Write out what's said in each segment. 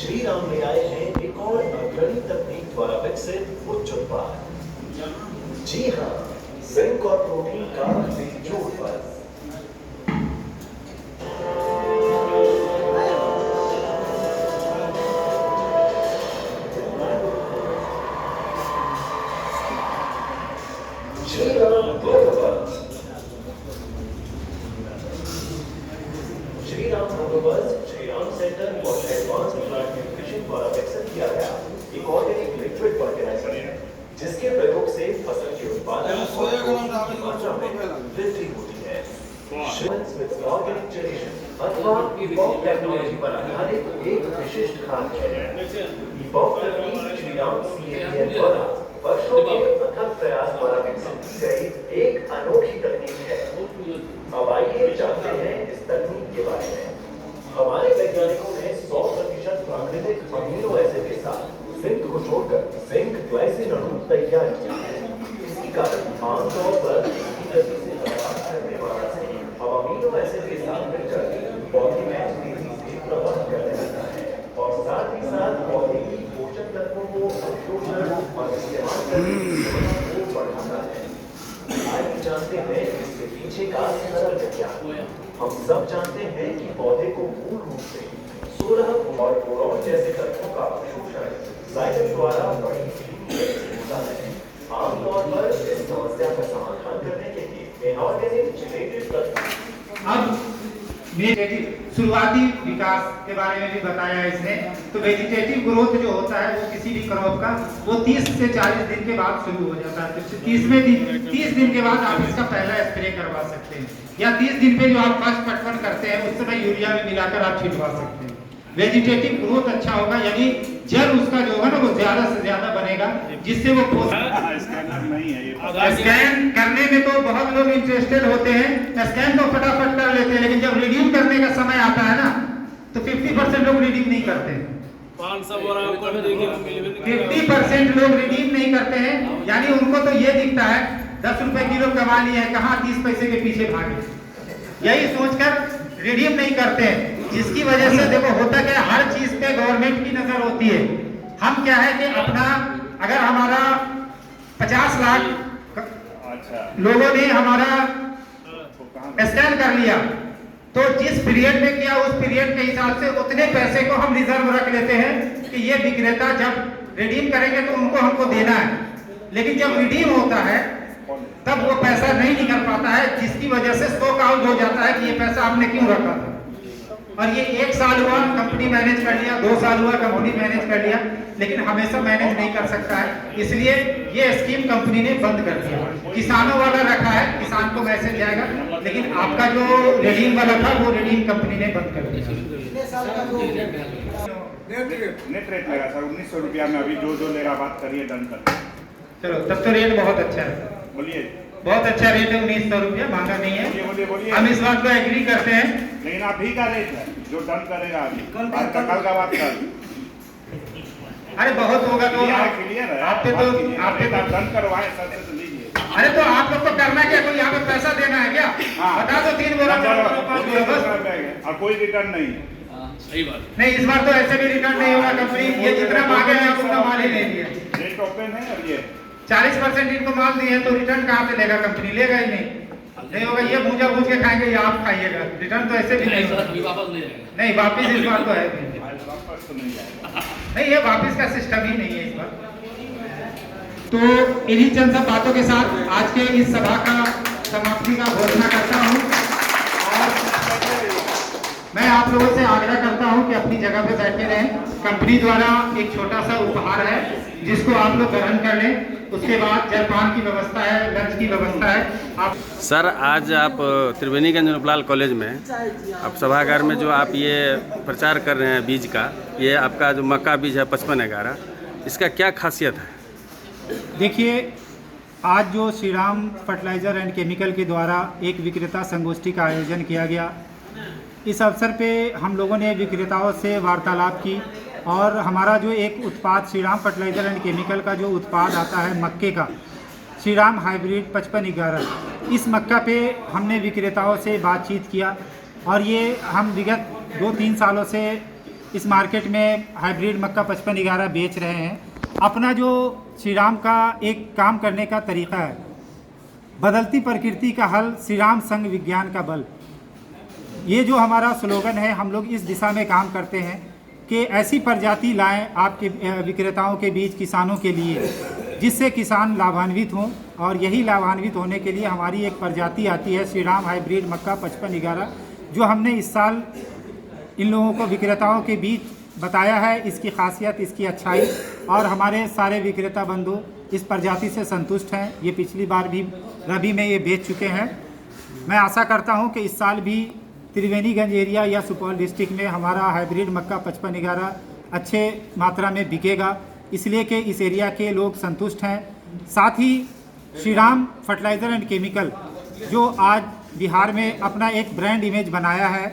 श्री राम ले आए हैं एक और अग्रणी तकनीक द्वारा विकसित उच्च उत्पाद। जी हाँ, जिंक और प्रोटीन का बेजोड़ उत्पाद। Shri Ram Bhagwat, Shri Ram Bhagwat Shri Ram centre for advanced plant nutrition द्वारा विकसित किया गया एक ऑर्गेनिक लिक्विड फर्टिलाइजर है, जिसके प्रयोग से फसल के उत्पादन और पोषण की मात्रा में वृद्धि होती है। with organic tradition अथवा ईपॉक टेक्नोलॉजी पर आधारित एक विशिष्ट खाद है। ईपॉक तकनीक श्री राम CAPL द्वारा वर्षों के अथक प्रयास द्वारा विकसित की गई एक अनोखी तकनीक है। अब आइए जानते हैं इस तकनीक के बारे में। हमारे वैज्ञानिकों ने 100% प्राकृतिक अमीनो एसिड के साथ जिंक को जोड़कर जिंक ग्लाइसिन अणु तैयार किया है। इसी कारण आमतौर पर इसकी गति से प्रभाव करने वाला अब अमीनो एसिड के साथ मिलकर पौधे में तेजी से प्रभाव करने लगता है और साथ ही साथ पौधे की पोषक तत्वों को अवशोषण और इस्तेमाल करने की क्षमता को बढ़ाता है। आइए जानते हैं इसके पीछे का सरल विज्ञान। हम सब जानते हैं कि पौधे को मूल रूप से सोलह और बोरॉन जैसे तत्वों का अवशोषण जाइलम द्वारा बड़ी धीमी होता है। आमतौर पर इस समस्या का समाधान करने के लिए इनऑर्गेनिक जेनेटिक तत्व अब शुरुआती विकास के बारे में भी बताया है इसने। तो वेजिटेटिव ग्रोथ जो होता है वो किसी भी क्रॉप का वो 30 से 40 दिन के बाद शुरू हो जाता है। तो 30 दिन के बाद आप इसका पहला स्प्रे करवा सकते हैं, या 30 दिन पे जो आप फर्स्ट पटवन करते हैं उस समय यूरिया में मिलाकर आप छिड़वा सकते हैं। वेजिटेटिव ग्रोथ अच्छा होगा, यानी जड़ उसका जो है ना वो ज्यादा से ज्यादा बनेगा, जिससे वो स्कैन करने में तो बहुत लोग इंटरेस्टेड होते हैं, स्कैन तो फटाफट कर लेते हैं, लेकिन जब रिडीम करने का समय आता है ना तो 50% लोग रिडीम नहीं करते हैं। 50% लोग रिडीम नहीं करते हैं, यानी उनको तो ये दिखता है 10 रुपए किलो कमा लिया है, कहाँ 30 पैसे के पीछे भागे, यही सोचकर रिडीम नहीं करते हैं। जिसकी वजह से देखो होता क्या है, हर चीज पे गवर्नमेंट की नजर होती है। हम क्या है कि अपना अगर हमारा 50 लाख लोगों ने हमारा स्कैन कर लिया तो जिस पीरियड में किया उस पीरियड के हिसाब से उतने पैसे को हम रिजर्व रख लेते हैं कि ये विक्रेता जब रिडीम करेंगे तो उनको हमको देना है। लेकिन जब रिडीम होता है तब वो पैसा नहीं निकल पाता है, जिसकी वजह से स्टॉक आउट हो जाता है कि ये पैसा आपने क्यों रखा था। और ये 1 साल हुआ कंपनी मैनेज कर लिया, 2 साल हुआ कंपनी मैनेज कर लिया, लेकिन हमेशा मैनेज नहीं कर सकता है, इसलिए ये स्कीम कंपनी ने बंद कर दिया। किसानों वाला रखा है, किसान को मैसेज जाएगा, लेकिन आपका जो रिडीम वाला था वो रिडीम कंपनी ने बंद कर दिया। नेट रेट लगा सर 1900 रुपया में, अभी जो ले रहा बात करिए डन कर। चलो तब तो रेट बहुत अच्छा है, बोलिए बहुत अच्छा रेट है, 1900 रुपया महंगा नहीं है। बोलिए हम इस बात को एग्री करते हैं, लेकिन अभी का रेट है जो डन करेगा अभी, कल का बात कर। अरे बहुत होगा तो क्लियर है, आप पे तो डन करवाए सर से तो लीजिए। अरे तो आप लोग को करना क्या, कोई यहाँ पे पैसा देना है क्या? बता दो 3 बोरा और कोई रिटर्न नहीं। सही बात नहीं, इस बार तो ऐसे भी रिटर्न नहीं होगा। कंपनी ये जितना मांगे हैं उतना माल ही नहीं दिया। रेट ओपन है अब ये 40% इनको माल दिए तो रिटर्न कहाँ से लेगा कंपनी, लेगा ही नहीं होगा। ये भूजा भूज के खाएंगे या आप खाइएगा, रिटर्न तो ऐसे भी नहीं होगा। नहीं वापिस इस बार तो है नहीं, ये वापिस का सिस्टम ही नहीं है इस बार। तो इन्हीं चंद सब बातों के साथ आज के इस सभा का समाप्ति का घोषणा करता हूँ और मैं आप लोगों से आग्रह करता हूं कि अपनी जगह पे बैठे रहें। कंपनी द्वारा एक छोटा सा उपहार है जिसको आप लोग ग्रहण कर लें, उसके बाद जलपान की व्यवस्था है, लंच की व्यवस्था है। आप सर आज आप त्रिवेणीगंज अनुपलाल कॉलेज में आप सभागार में जो आप ये प्रचार कर रहे हैं बीज का, ये आपका जो मक्का बीज है 5511, इसका क्या खासियत है? देखिए, आज जो Shri Ram fertiliser and chemical के द्वारा एक विक्रेता संगोष्ठी का आयोजन किया गया, इस अवसर पे हम लोगों ने विक्रेताओं से वार्तालाप की और हमारा जो एक उत्पाद Shri Ram fertiliser and chemical का जो उत्पाद आता है मक्के का, श्री राम हाइब्रिड 5511, इस मक्का पे हमने विक्रेताओं से बातचीत किया और ये हम विगत 2-3 सालों से इस मार्केट में हाइब्रिड मक्का 5511 बेच रहे हैं। अपना जो श्री राम का एक काम करने का तरीका है, बदलती प्रकृति का हल, श्री राम संग विज्ञान का बल, ये जो हमारा स्लोगन है, हम लोग इस दिशा में काम करते हैं कि ऐसी प्रजाति लाएं आपके विक्रेताओं के बीच, किसानों के लिए, जिससे किसान लाभान्वित हों। और यही लाभान्वित होने के लिए हमारी एक प्रजाति आती है श्री राम हाइब्रिड मक्का 5511, जो हमने इस साल इन लोगों को विक्रेताओं के बीच बताया है, इसकी खासियत, इसकी अच्छाई, और हमारे सारे विक्रेता बंधु इस प्रजाति से संतुष्ट हैं। ये पिछली बार भी रबी में ये बेच चुके हैं। मैं आशा करता हूं कि इस साल भी त्रिवेणीगंज एरिया या सुपौल डिस्ट्रिक्ट में हमारा हाइब्रिड मक्का 5511 अच्छे मात्रा में बिकेगा, इसलिए कि इस एरिया के लोग संतुष्ट हैं। साथ ही Shri Ram fertiliser and chemical, जो आज बिहार में अपना एक ब्रांड इमेज बनाया है,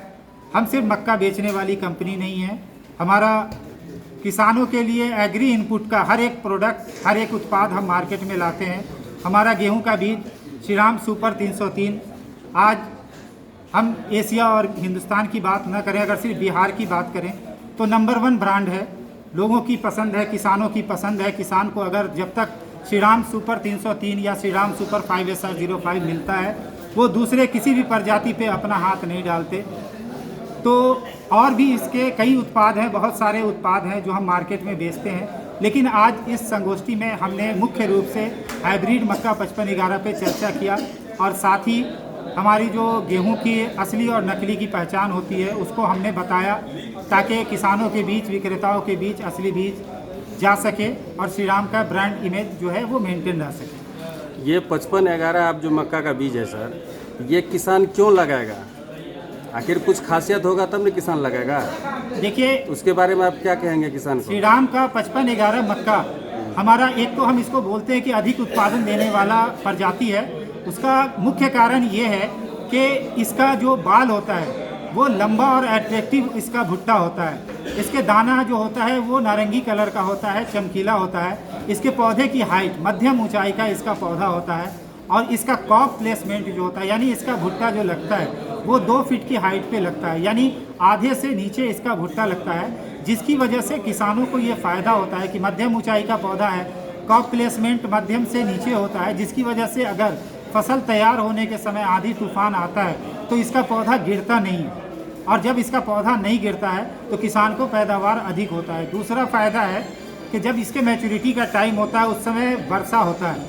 हम सिर्फ मक्का बेचने वाली कंपनी नहीं है। हमारा किसानों के लिए एग्री इनपुट का हर एक प्रोडक्ट, हर एक उत्पाद हम मार्केट में लाते हैं। हमारा गेहूं का बीज श्री राम सुपर 303, आज हम एशिया और हिंदुस्तान की बात न करें, अगर सिर्फ बिहार की बात करें तो नंबर 1 ब्रांड है। लोगों की पसंद है, किसानों की पसंद है। किसान को अगर जब तक श्री राम सुपर 303 या श्री राम सुपर 5SR05 मिलता है, वो दूसरे किसी भी प्रजाति पे अपना हाथ नहीं डालते। तो और भी इसके कई उत्पाद हैं, बहुत सारे उत्पाद हैं जो हम मार्केट में बेचते हैं, लेकिन आज इस संगोष्ठी में हमने मुख्य रूप से हाइब्रिड मक्का 5511 पे चर्चा किया, और साथ ही हमारी जो गेहूं की असली और नकली की पहचान होती है उसको हमने बताया, ताकि किसानों के बीच, विक्रेताओं के बीच असली बीज जा सके और श्री राम का ब्रांड इमेज जो है वो मेंटेन रह सके। ये 5511 आप जो मक्का का बीज है सर, ये किसान क्यों लगाएगा? आखिर कुछ खासियत होगा तब न किसान लगाएगा। देखिए, उसके बारे में आप क्या कहेंगे किसान को? श्री राम का 5511 मक्का हमारा, एक तो हम इसको बोलते हैं कि अधिक उत्पादन देने वाला प्रजाति है। उसका मुख्य कारण ये है कि इसका जो बाल होता है वो लंबा और एट्रैक्टिव इसका भुट्टा होता है। इसके दाना जो होता है वो नारंगी कलर का होता है, चमकीला होता है। इसके पौधे की हाइट मध्यम ऊंचाई का इसका पौधा होता है, और इसका कॉप प्लेसमेंट जो होता है, यानी इसका भुट्टा जो लगता है वो 2 फीट की हाइट पे लगता है, यानी आधे से नीचे इसका भुट्टा लगता है, जिसकी वजह से किसानों को ये फ़ायदा होता है कि मध्यम ऊंचाई का पौधा है, कॉप प्लेसमेंट मध्यम से नीचे होता है, जिसकी वजह से अगर फसल तैयार होने के समय आंधी तूफान आता है तो इसका पौधा गिरता नहीं है, और जब इसका पौधा नहीं गिरता है तो किसान को पैदावार अधिक होता है। दूसरा फ़ायदा है कि जब इसके मैच्योरिटी का टाइम होता है उस समय वर्षा होता है,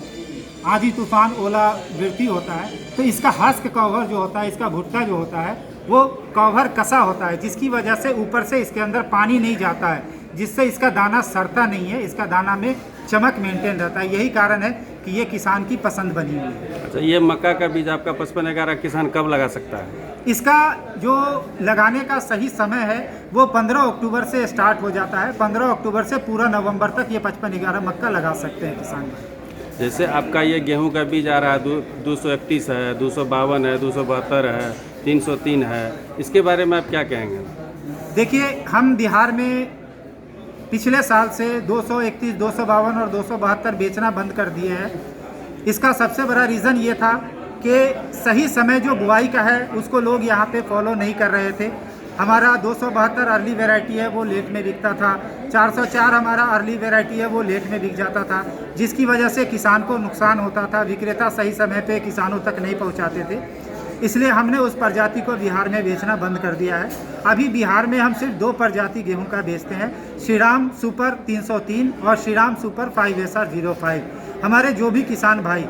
आंधी तूफान, ओला गिरती होता है, तो इसका हस्क कवर जो होता है, इसका भुट्टा जो होता है वो कवर कसा होता है, जिसकी वजह से ऊपर से इसके अंदर पानी नहीं जाता है, जिससे इसका दाना सड़ता नहीं है, इसका दाना में चमक मेंटेन रहता है। यही कारण है कि ये किसान की पसंद बनी हुई है। अच्छा, ये मक्का का बीज आपका 5511 किसान कब लगा सकता है? इसका जो लगाने का सही समय है वो 15 अक्टूबर से स्टार्ट हो जाता है। 15 अक्टूबर से पूरा नवंबर तक ये 5511 मक्का लगा सकते हैं किसान। जैसे आपका ये गेहूं का बीज आ रहा है 231 है, 252 है, 272 है, 303 है, इसके बारे में आप क्या कहेंगे? देखिए, हम बिहार में पिछले साल से 231, 252 और 272 बेचना बंद कर दिए हैं। इसका सबसे बड़ा रीज़न ये था कि सही समय जो बुआई का है उसको लोग यहाँ पे फॉलो नहीं कर रहे थे। हमारा 272 अर्ली वैरायटी है वो लेट में बिकता था, 404 हमारा अर्ली वैरायटी है वो लेट में बिक जाता था, जिसकी वजह से किसान को नुकसान होता था, विक्रेता सही समय पे किसानों तक नहीं पहुँचाते थे। इसलिए हमने उस प्रजाति को बिहार में बेचना बंद कर दिया है। अभी बिहार में हम सिर्फ 2 प्रजाति गेहूं का बेचते हैं, श्री राम सुपर 303 और श्री राम सुपर 5SR05। हमारे जो भी किसान भाई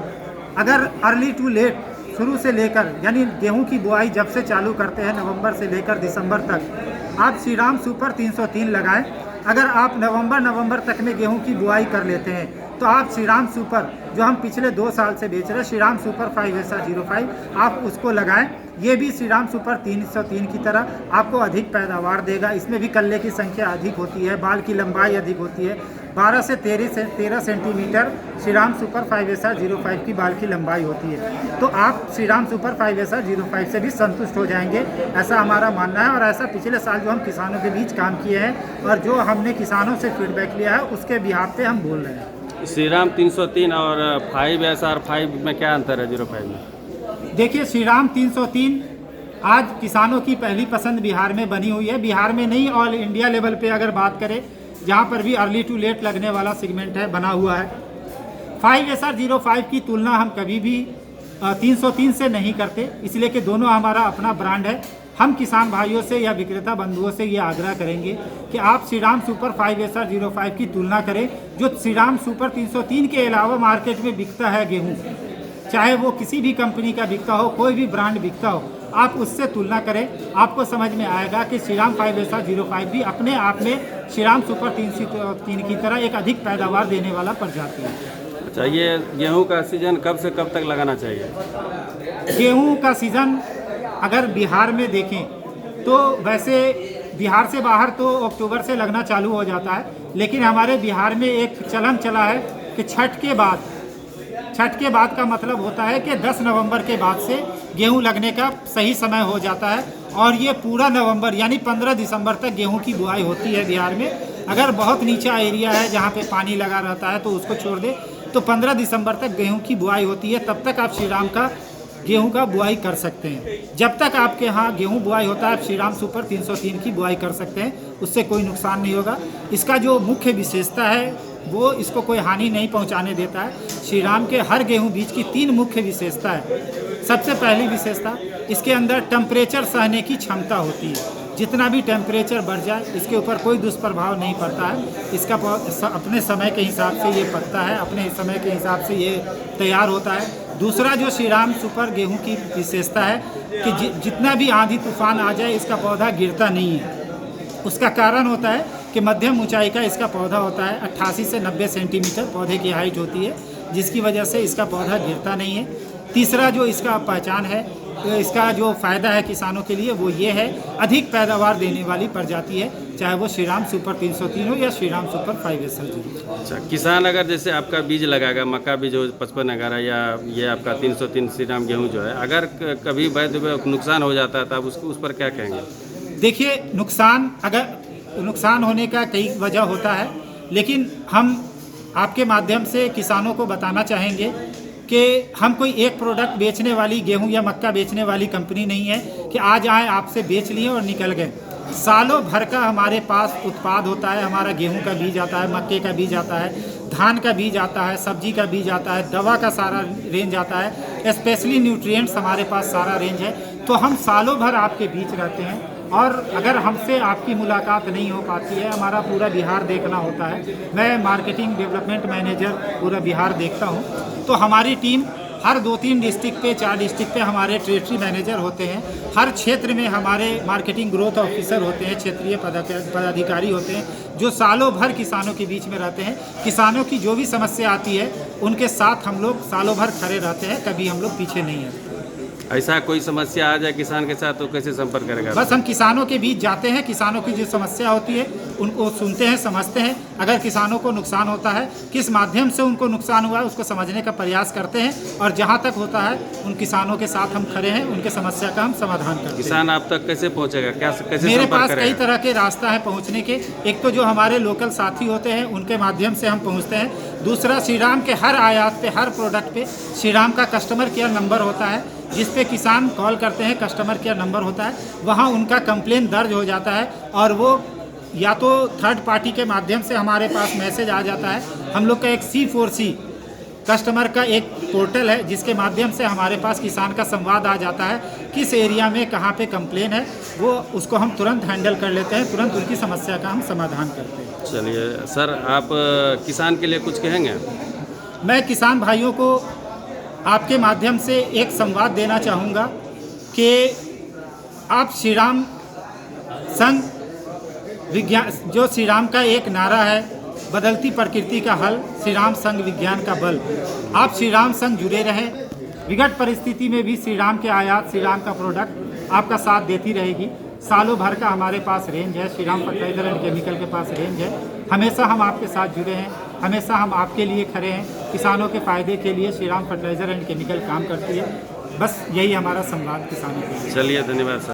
अगर अर्ली टू लेट शुरू से लेकर, यानी गेहूं की बुआई जब से चालू करते हैं नवंबर से लेकर दिसंबर तक, आप श्री राम सुपर 303 लगाएं। अगर आप नवंबर तक में गेहूं की बुआई कर लेते हैं तो आप श्री राम सुपर, जो हम पिछले 2 साल से बेच रहे हैं, श्री राम सुपर 5SR05, आप उसको लगाएं। ये भी श्री राम सुपर 303 की तरह आपको अधिक पैदावार देगा। इसमें भी कल्ले की संख्या अधिक होती है, बाल की लंबाई अधिक होती है। 12 से 13 centimetre Shri Ram super 5SR05 की बाल की लंबाई होती है। तो आप श्री राम सुपर 5SR05 से भी संतुष्ट हो जाएंगे, ऐसा हमारा मानना है। और ऐसा पिछले साल जो हम किसानों के बीच काम किए हैं और जो हमने किसानों से फीडबैक लिया है उसके बिहाफ पे हम बोल रहे हैं। श्री राम 303 और 5SR5 में क्या अंतर है 05 में? देखिए, श्री राम 303 आज किसानों की पहली पसंद बिहार में बनी हुई है। बिहार में नहीं, ऑल इंडिया लेवल पे अगर बात करें, जहाँ पर भी अर्ली टू लेट लगने वाला सेगमेंट है बना हुआ है। 5SR05 की तुलना हम कभी भी 303 से नहीं करते, इसलिए कि दोनों हमारा अपना ब्रांड है। हम किसान भाइयों से या विक्रेता बंधुओं से ये आग्रह करेंगे कि आप श्रीराम सुपर 5SR05 की तुलना करें, जो श्रीराम सुपर 303 के अलावा मार्केट में बिकता है गेहूँ, चाहे वो किसी भी कंपनी का बिकता हो, कोई भी ब्रांड बिकता हो, आप उससे तुलना करें। आपको समझ में आएगा कि श्रीराम 5SR05 भी अपने आप में श्रीराम सुपर 303 की तरह एक अधिक पैदावार देने वाला प्रजाति है। अच्छा, ये गेहूं का सीजन कब से कब तक लगाना चाहिए? गेहूं का सीज़न अगर बिहार में देखें तो वैसे बिहार से बाहर तो अक्टूबर से लगना चालू हो जाता है, लेकिन हमारे बिहार में एक चलन चला है कि छठ के बाद का मतलब होता है कि 10 नवंबर के बाद से गेहूं लगने का सही समय हो जाता है, और ये पूरा नवंबर यानी 15 दिसंबर तक गेहूं की बुआई होती है बिहार में। अगर बहुत नीचा एरिया है जहां पे पानी लगा रहता है तो उसको छोड़ दे तो 15 दिसंबर तक गेहूं की बुआई होती है। तब तक आप श्रीराम का गेहूं का बुआई कर सकते हैं। जब तक आपके यहाँ गेहूं बुआई होता है, आप श्रीराम सुपर 303 की बुआई कर सकते हैं, उससे कोई नुकसान नहीं होगा। इसका जो मुख्य विशेषता है वो इसको कोई हानि नहीं पहुंचाने देता है। श्रीराम के हर गेहूं बीज की 3 मुख्य विशेषता है। सबसे पहली विशेषता, इसके अंदर टेम्परेचर सहने की क्षमता होती है। जितना भी टेम्परेचर बढ़ जाए इसके ऊपर कोई दुष्प्रभाव नहीं पड़ता है। इसका अपने समय के हिसाब से ये पकता है, अपने समय के हिसाब से ये तैयार होता है। दूसरा जो श्रीराम सुपर गेहूं की विशेषता है कि जितना भी आंधी तूफान आ जाए इसका पौधा गिरता नहीं है। उसका कारण होता है कि मध्यम ऊंचाई का इसका पौधा होता है, 88 से 90 सेंटीमीटर पौधे की हाइट होती है, जिसकी वजह से इसका पौधा गिरता नहीं है। तीसरा जो इसका पहचान है, इसका जो फ़ायदा है किसानों के लिए वो ये है, अधिक पैदावार देने वाली प्रजाति है, चाहे वो श्रीराम सुपर 303 हो या श्रीराम सुपर 5SR05। अच्छा, किसान अगर जैसे आपका बीज लगाएगा, मक्का बीज हो 5511 या ये आपका 303 श्रीराम गेहूं जो है, अगर कभी नुकसान हो जाता है तो आप उसको उस पर क्या कहेंगे? देखिए, नुकसान होने का कई वजह होता है, लेकिन हम आपके माध्यम से किसानों को बताना चाहेंगे कि हम कोई एक प्रोडक्ट बेचने वाली गेहूं या मक्का बेचने वाली कंपनी नहीं है कि आज आए आपसे बेच लिए और निकल गए। सालों भर का हमारे पास उत्पाद होता है। हमारा गेहूं का बीज आता है, मक्के का बीज आता है, धान का बीज आता है, सब्जी का बीज आता है, दवा का सारा रेंज आता है, स्पेशली न्यूट्रिएंट्स हमारे पास सारा रेंज है। तो हम सालों भर आपके बीच रहते हैं, और अगर हमसे आपकी मुलाकात नहीं हो पाती है, हमारा पूरा बिहार देखना होता है। मैं मार्केटिंग डेवलपमेंट मैनेजर पूरा बिहार देखता हूं, तो हमारी टीम हर 2-3 डिस्ट्रिक्ट पे, 4 डिस्ट्रिक्ट पे हमारे टेरिटरी मैनेजर होते हैं। हर क्षेत्र में हमारे मार्केटिंग ग्रोथ ऑफिसर होते हैं, क्षेत्रीय पदाधिकारी होते हैं, जो सालों भर किसानों के बीच में रहते हैं। किसानों की जो भी समस्या आती है उनके साथ हम लोग सालों भर खड़े रहते हैं, कभी हम लोग पीछे नहीं हैं। ऐसा कोई समस्या आ जाए किसान के साथ तो कैसे संपर्क करेगा? बस हम किसानों के बीच जाते हैं, किसानों की जो समस्या होती है उनको सुनते हैं, समझते हैं। अगर किसानों को नुकसान होता है, किस माध्यम से उनको नुकसान हुआ है उसको समझने का प्रयास करते हैं, और जहां तक होता है उन किसानों के साथ हम खड़े हैं, उनके समस्या का हम समाधान करते हैं। किसान आप तक कैसे पहुंचेगा, कैसे मेरे संपर्क पास करेगा? कई तरह के रास्ता है पहुंचने के। एक तो जो हमारे लोकल साथी होते हैं उनके माध्यम से हम पहुंचते हैं। दूसरा, श्रीराम के हर आयात पे, हर प्रोडक्ट पे श्रीराम का कस्टमर केयर नंबर होता है, जिस पे किसान कॉल करते हैं, कस्टमर केयर नंबर होता है, वहाँ उनका कंप्लेन दर्ज हो जाता है, और वो या तो थर्ड पार्टी के माध्यम से हमारे पास मैसेज आ जाता है। हम लोग का एक C4C कस्टमर का एक पोर्टल है, जिसके माध्यम से हमारे पास किसान का संवाद आ जाता है, किस एरिया में कहाँ पे कंप्लेन है, वो उसको हम तुरंत हैंडल कर लेते हैं, तुरंत उनकी समस्या का हम समाधान करते हैं। चलिए सर, आप किसान के लिए कुछ कहेंगे? मैं किसान भाइयों को आपके माध्यम से एक संवाद देना चाहूँगा कि आप श्रीराम संघ विज्ञान, जो श्रीराम का एक नारा है, बदलती प्रकृति का हल, श्रीराम संघ विज्ञान का बल, आप श्रीराम संघ जुड़े रहें। विकट परिस्थिति में भी श्रीराम के आयात, श्रीराम का प्रोडक्ट आपका साथ देती रहेगी। सालों भर का हमारे पास रेंज है, श्रीराम फर्टिलाइजर एंड केमिकल के पास रेंज है। हमेशा हम आपके साथ जुड़े हैं, हमेशा हम आपके लिए खड़े हैं। किसानों के फ़ायदे के लिए श्रीराम फर्टिलाइजर एंड केमिकल काम करती है। बस यही हमारा संवाद किसानों के लिए। चलिए, धन्यवाद सर।